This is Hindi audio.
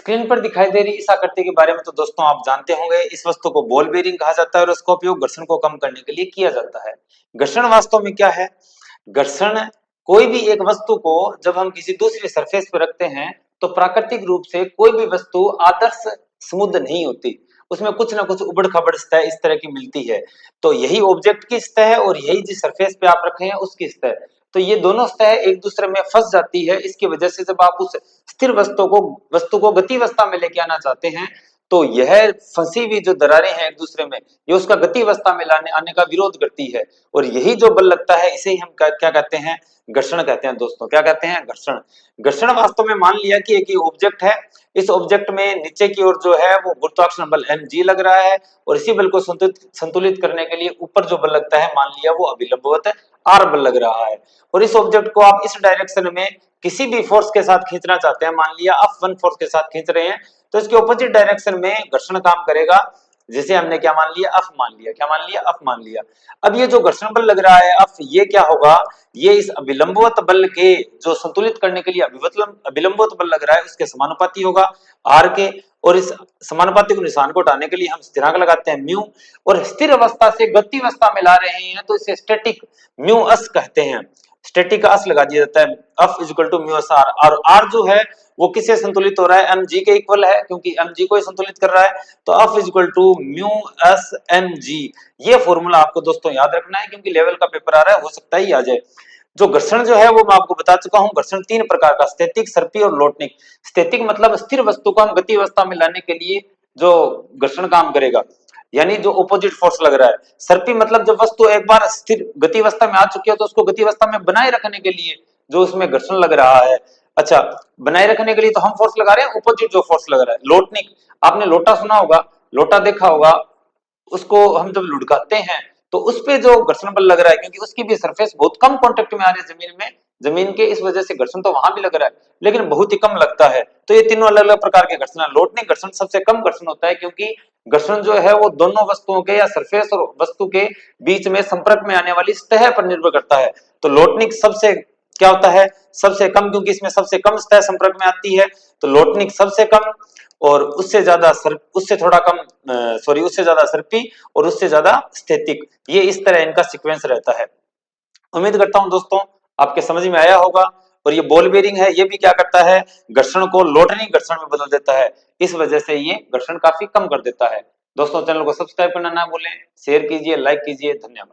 स्क्रीन पर दिखाई दे रही इस आकृति के बारे में तो दोस्तों आप जानते होंगे। इस वस्तु को बॉल बेरिंग कहा जाता है और इसका उपयोग घर्षण को कम करने के लिए किया जाता है। घर्षण वास्तव में क्या है? घर्षण कोई भी एक वस्तु को जब हम किसी दूसरी सरफेस पर रखते हैं तो प्राकृतिक रूप से कोई भी वस्तु आदर्श स्मूथ नहीं होती, उसमें कुछ ना कुछ उबड़ खाबड़ सतह इस तरह की मिलती है। तो यही ऑब्जेक्ट की सतह है और यही जिस सरफेस पे आप रखे हैं उसकी सतह। तो ये दोनों सतह एक दूसरे में फंस जाती है। इसकी वजह से जब आप उस स्थिर वस्तु को गति अवस्था में लेके आना चाहते हैं तो यह फंसी हुई जो दरारें हैं एक दूसरे में, ये उसका गति अवस्था में लाने आने का विरोध करती है। और यही जो बल लगता है इसे ही हम क्या कहते हैं? घर्षण कहते हैं दोस्तों। क्या कहते हैं? घर्षण। घर्षण वास्तव में मान लिया कि एक ऑब्जेक्ट है, इस ऑब्जेक्ट में नीचे की ओर जो है वो गुरुत्वाकर्षण बल mg लग रहा है और इसी बल को संतुलित करने के लिए ऊपर जो बल लगता है मान लिया वो अभिलंबवत r बल लग रहा है। और इस ऑब्जेक्ट को आप इस डायरेक्शन में किसी भी फोर्स के साथ खींचना चाहते हैं, मान लिया F1 फोर्स के साथ खींच रहे हैं तो इसके ऑपोजिट डायरेक्शन में घर्षण काम करेगा, जिसे हमने क्या मान लिया? F मान लिया। क्या मान लिया? F मान लिया। अब ये जो घर्षण बल लग रहा है F, ये क्या होगा? ये इस अभिलंबवत बल के जो संतुलित करने के लिए अभिलंबवत बल लग रहा है उसके समानुपाती होगा r के। और इस समानुपाती को निशान को हटाने के लिए हम स्थिरांक लगाते हैं म्यू, और स्थिर अवस्था से गति अवस्था में ला रहे हैं तो इसे स्टैटिक म्यू एस कहते हैं। स्टैटिक एस लगा दिया जाता है, F is equal to mu S R. और r जो है वो किससे संतुलित हो रहा है? mg के इक्वल है, क्योंकि mg को ही संतुलित कर रहा है। तो F is equal to mu S mg। ये फॉर्मूला आपको दोस्तों याद रखना है क्योंकि लेवल का पेपर आ रहा है, हो सकता है ही आ जाए। जो घर्षण जो है वो मैं आपको बता चुका हूं। घर्षण तीन प्रकार का, स्थैतिक, सर्पी और लोटनिक। स्थैतिक मतलब स्थिर वस्तु को हम गति अवस्था में लाने के लिए जो घर्षण काम करेगा, यानी जो ऑपोजिट फोर्स लग रहा है। सर्पी मतलब जब वस्तु एक बार स्थिर गति अवस्था में आ चुकी है तो उसको गति अवस्था में बनाए रखने के लिए जो उसमें घर्षण लग रहा है, अच्छा बनाए रखने के लिए तो हम फोर्स लगा रहे हैं, ऑपोजिट जो फोर्स लग रहा है। लोटनिक, आपने लोटा सुना होगा, लोटा देखा होगा, उसको हम जब लुढ़काते हैं तो उस पे जो घर्षण बल लग रहा है, क्योंकि उसकी भी सरफेस बहुत कम कांटेक्ट में आ रही है जमीन में, जमीन के, इस वजह से घर्षण तो वहां भी लग रहा है लेकिन बहुत ही कम लगता है। तो ये तीनों अलग अलग प्रकार के घर्षण है। लोटनिक घर्षण सबसे कम घर्षण होता है क्योंकि घर्षण जो है वो दोनों वस्तुओं के या सरफेस और वस्तु के बीच में संपर्क में आने वाली सतह पर निर्भर करता है। तो लोटनिक सबसे क्या होता है? सबसे कम, क्योंकि इसमें सबसे कम सतह संपर्क में आती है तो लोटनिक सबसे कम, और उससे ज्यादा उससे थोड़ा कम, सॉरी उससे ज्यादा सर्पी और उससे ज्यादा स्थैतिक। ये इस तरह इनका सीक्वेंस रहता है। उम्मीद करता हूं दोस्तों आपके समझ में आया होगा। और ये बॉल बेरिंग है, ये भी क्या करता है? घर्षण को लोटनिक घर्षण में बदल देता है। इस वजह से ये घर्षण काफी कम कर देता है। दोस्तों चैनल को सब्सक्राइब करना ना भूलें, शेयर कीजिए, लाइक कीजिए। धन्यवाद।